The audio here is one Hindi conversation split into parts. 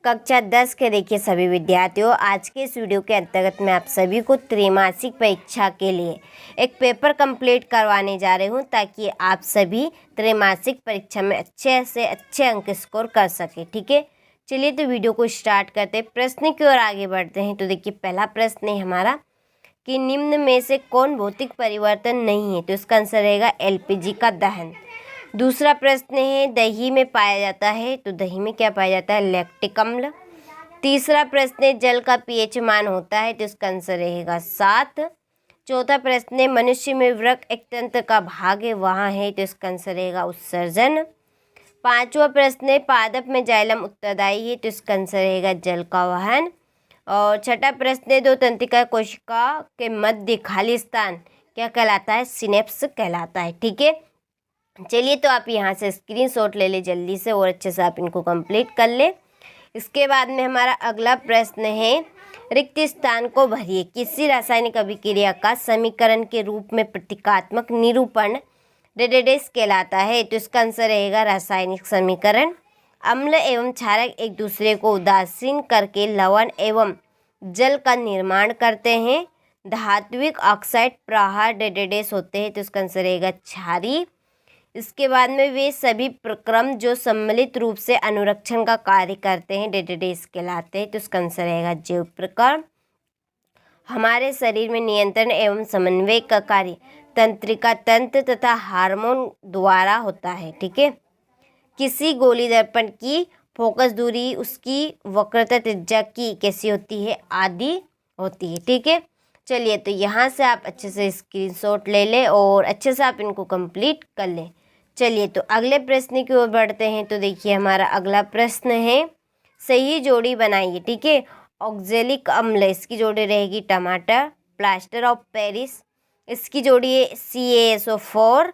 कक्षा 10 के देखिए सभी विद्यार्थियों, आज के इस वीडियो के अंतर्गत मैं आप सभी को त्रैमासिक परीक्षा के लिए एक पेपर कंप्लीट करवाने जा रही हूं ताकि आप सभी त्रैमासिक परीक्षा में अच्छे से अच्छे अंक स्कोर कर सके। ठीक है, चलिए तो वीडियो को स्टार्ट करते हैं। प्रश्न की ओर आगे बढ़ते हैं। तो देखिए पहला प्रश्न है हमारा कि निम्न में से कौन भौतिक परिवर्तन नहीं है। तो इसका आंसर रहेगा एलपीजी का दहन। दूसरा प्रश्न है दही में पाया जाता है। तो दही में क्या पाया जाता है? लैक्टिक अम्ल। तीसरा प्रश्न है जल का पीएच मान होता है। तो इसका आंसर रहेगा 7। चौथा प्रश्न है मनुष्य में वृक्क एक तंत्र का भाग है, वहाँ है। तो इसका आंसर रहेगा उत्सर्जन। पांचवा प्रश्न है पादप में जाइलम उत्तरदायी है। तो इसका आंसर रहेगा जल का वहन। और छठा प्रश्न है दो तंत्रिका कोशिका के मध्य खाली स्थान क्या कहलाता है? सिनेप्स कहलाता है। ठीक है, चलिए तो आप यहाँ से स्क्रीनशॉट ले ले जल्दी से और अच्छे से आप इनको कंप्लीट कर ले। इसके बाद में हमारा अगला प्रश्न है रिक्त स्थान को भरिए। किसी रासायनिक अभिक्रिया का समीकरण के रूप में प्रतीकात्मक निरूपण डेडेडेस कहलाता है। तो इसका आंसर रहेगा रासायनिक समीकरण। अम्ल एवं क्षारक एक दूसरे को उदासीन करके लवण एवं जल का निर्माण करते हैं। धात्विक ऑक्साइड प्रहार डेडेडेस होते हैं। तो इसका आंसर रहेगा क्षारीय। इसके बाद में वे सभी प्रक्रम जो सम्मिलित रूप से अनुरक्षण का कार्य करते हैं डेडेडेस कहलाते हैं। तो इसका आंसर रहेगा जैव प्रक्रम। हमारे शरीर में नियंत्रण एवं समन्वय का कार्य तंत्रिका तंत्र तथा हार्मोन द्वारा होता है। ठीक है, किसी गोली दर्पण की फोकस दूरी उसकी वक्रता त्रिज्या की कैसी होती है? आदि होती है। ठीक है, चलिए तो यहाँ से आप अच्छे से स्क्रीनशॉट ले लें और अच्छे से आप इनको कंप्लीट कर लें। चलिए तो अगले प्रश्न की ओर बढ़ते हैं। तो देखिए हमारा अगला प्रश्न है सही जोड़ी बनाइए। ठीक है, ऑक्जेलिक अम्ल इसकी जोड़ी रहेगी टमाटर। प्लास्टर ऑफ पेरिस इसकी जोड़ी है CaSO4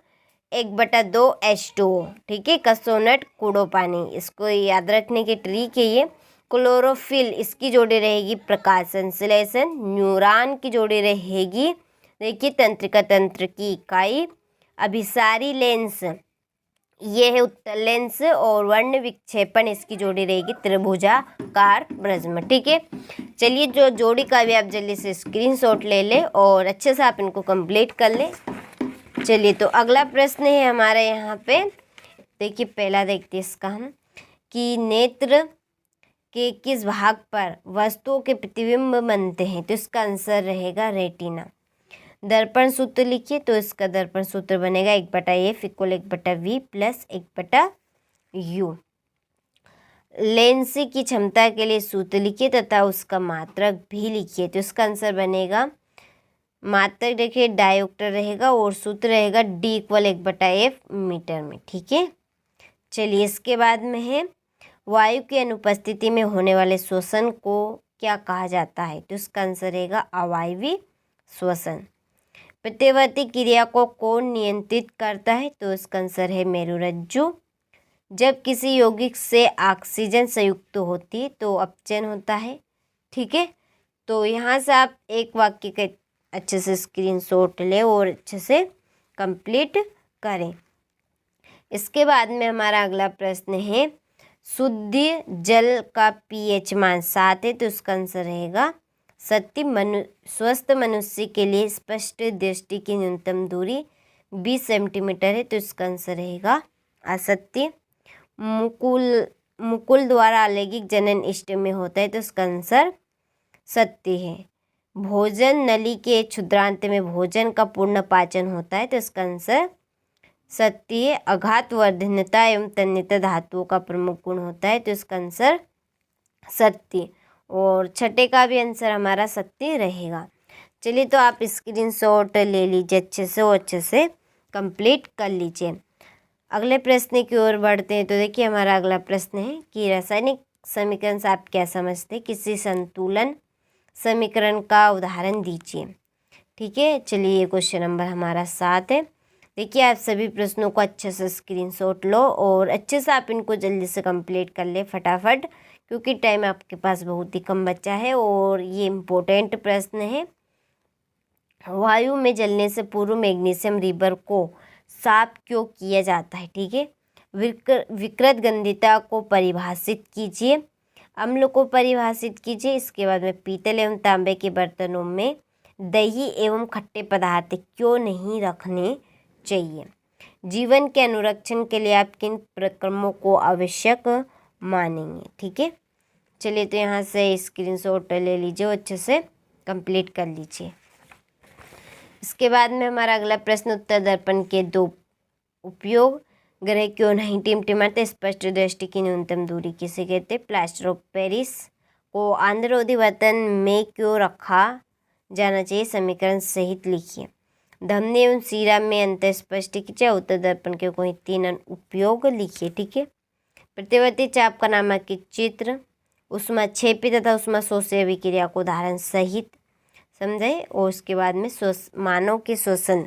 1/2H2O। ठीक है, कसोनट कूड़ो पानी इसको याद रखने की ट्रिक है ये। क्लोरोफिल इसकी जोड़ी रहेगी प्रकाश संश्लेषण। न्यूरॉन की जोड़ी रहेगी देखिए तंत्रिका तंत्र की इकाई। अभिसारी लेंस ये है उत्तल लेंस और वर्ण विक्षेपण इसकी जोड़ी रहेगी त्रिभुजाकार प्रिज्म। ठीक है, चलिए जो जोड़ी का भी आप जल्दी से स्क्रीनशॉट ले लें और अच्छे से आप इनको कंप्लीट कर लें। चलिए तो अगला प्रश्न है हमारे यहाँ पे देखिए पहला देखते हैं इसका हम कि नेत्र के किस भाग पर वस्तुओं के प्रतिबिंब बनते हैं। तो इसका आंसर रहेगा रेटिना। दर्पण सूत्र लिखिए। तो इसका दर्पण सूत्र बनेगा 1/F = 1/V + 1/U। लेंस की क्षमता के लिए सूत्र लिखिए तथा उसका मात्रक भी लिखिए। तो इसका आंसर बनेगा मात्रक देखिए डायोप्टर रहेगा और सूत्र रहेगा D = 1/F मीटर में। ठीक है, चलिए इसके बाद में है वायु की अनुपस्थिति में होने वाले श्वसन को क्या कहा जाता है। तो इसका आंसर रहेगा अवायवीय श्वसन। प्रत्यवर्ती क्रिया को कौन नियंत्रित करता है? तो इसका आंसर है मेरुरज्जु। जब किसी यौगिक से ऑक्सीजन संयुक्त होती है तो अपचयन होता है। ठीक है, तो यहाँ से आप एक वाक्य के अच्छे से स्क्रीनशॉट लें और अच्छे से कंप्लीट करें। इसके बाद में हमारा अगला प्रश्न है शुद्ध जल का पीएच मान 7 है। तो इसका आंसर रहेगा सत्य। स्वस्थ मनुष्य के लिए स्पष्ट दृष्टि की न्यूनतम दूरी 20 सेंटीमीटर है। तो इसका आंसर रहेगा असत्य। मुकुल द्वारा अलैंगिक जनन इष्ट में होता है। तो इसका आंसर सत्य है। भोजन नली के क्षुद्रांत में भोजन का पूर्ण पाचन होता है। तो इसका आंसर सत्य है। आघात वर्धनता एवं तन्यता धातुओं का प्रमुख गुण होता है। तो इसका आंसर सत्य और छठे का भी आंसर हमारा सत्य रहेगा। चलिए तो आप स्क्रीनशॉट ले लीजिए अच्छे से और अच्छे से कंप्लीट कर लीजिए। अगले प्रश्न की ओर बढ़ते हैं। तो देखिए हमारा अगला प्रश्न है कि रासायनिक समीकरण से आप क्या समझते हैं? किसी संतुलन समीकरण का उदाहरण दीजिए। ठीक है, चलिए ये क्वेश्चन नंबर हमारा 7 है। देखिए आप सभी प्रश्नों को अच्छे से स्क्रीनशॉट लो और अच्छे से आप इनको जल्दी से कंप्लीट कर ले फटाफट, क्योंकि टाइम आपके पास बहुत ही कम बचा है और ये इम्पोर्टेंट प्रश्न है। वायु में जलने से पूर्व मैग्नीशियम रिबर को साफ क्यों किया जाता है? ठीक है, विकृत गंधिता को परिभाषित कीजिए। अम्ल को परिभाषित कीजिए। इसके बाद में पीतल एवं तांबे के बर्तनों में दही एवं खट्टे पदार्थ क्यों नहीं रखने चाहिए। जीवन के अनुरक्षण के लिए आप किन प्रक्रमों को आवश्यक मानेंगे। ठीक है, चलिए तो यहाँ से स्क्रीनशॉट ले लीजिए और अच्छे से कंप्लीट कर लीजिए। इसके बाद में हमारा अगला प्रश्न, उत्तर दर्पण के दो उपयोग। ग्रह क्यों नहीं टिमटिमाते। स्पष्ट दृष्टि की न्यूनतम दूरी किसे कहते। प्लास्टर ऑफ पेरिस को आंध्रोधी बर्तन में क्यों रखा जाना चाहिए। समीकरण सहित लिखिए। धमनी एवं सीरा में अंतर स्पष्ट कीजिए। उत्तर दर्पण के कोई 3 उपयोग लिखिए। ठीक है, प्रतिवर्ती चाप का नामक चित्र, उष्मा क्षेपी तथा उष्मा शोषी अभिक्रिया को उदाहरण सहित समझाइए। और उसके बाद में मानव के श्वसन